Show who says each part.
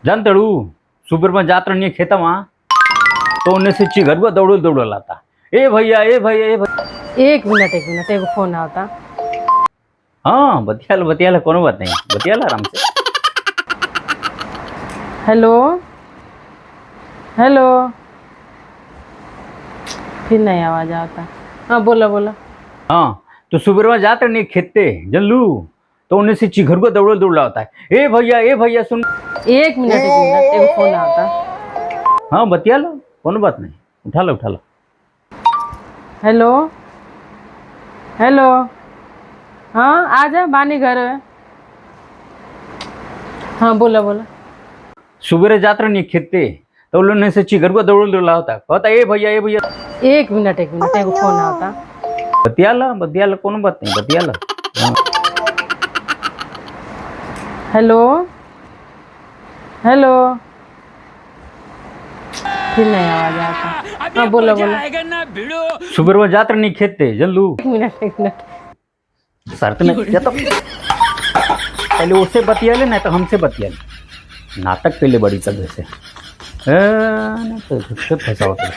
Speaker 1: जानतड़ू सुबर में जात रही खेता वहाँ तो उन्हें से चिघरुआ दौड़ो दौड़ो लाता। ए भैया ए भैया ए भैया।
Speaker 2: एक मिनट एगो फोन आता।
Speaker 1: हाँ बतियाल बतियाल कोनो बात नहीं, बतियाल आराम से।
Speaker 2: हेलो हेलो, फिर नहीं आवाज आता। हाँ बोला बोला।
Speaker 1: हाँ तो सुबर में जात रही खेते जनलू तो उन्हें से चिघरुआ दौड़ो दौड़ा होता है। ए भैया सुन।
Speaker 2: एक मिनट एगो फोन आता।
Speaker 1: हाँ बतिया लो कोनो बात नहीं, उठा लो उठा लो।
Speaker 2: हेलो हेलो, हाँ आजा बानी घर है। हाँ बोला बोला।
Speaker 1: सुबह जात रही खेते तो उन्होंने से चिघरुआ दौड़ो दौड़ा होता कहता ए भैया।
Speaker 2: एक मिनट एगो फोन आता।
Speaker 1: बतिया लो कोनो बात नहीं, बतिया लो। हाँ।
Speaker 2: हेलो हेलो, फिर नहीं आवाज आता। हाँ बोला बोला।
Speaker 1: सुबह जात रही खेते जनलू।
Speaker 2: एक मिनट
Speaker 1: शर्त में या तो पहले उससे बतिया ले नहीं तो हमसे बतिया ले। नाटक के लिए बड़ी तरह से तो फंसा होता है।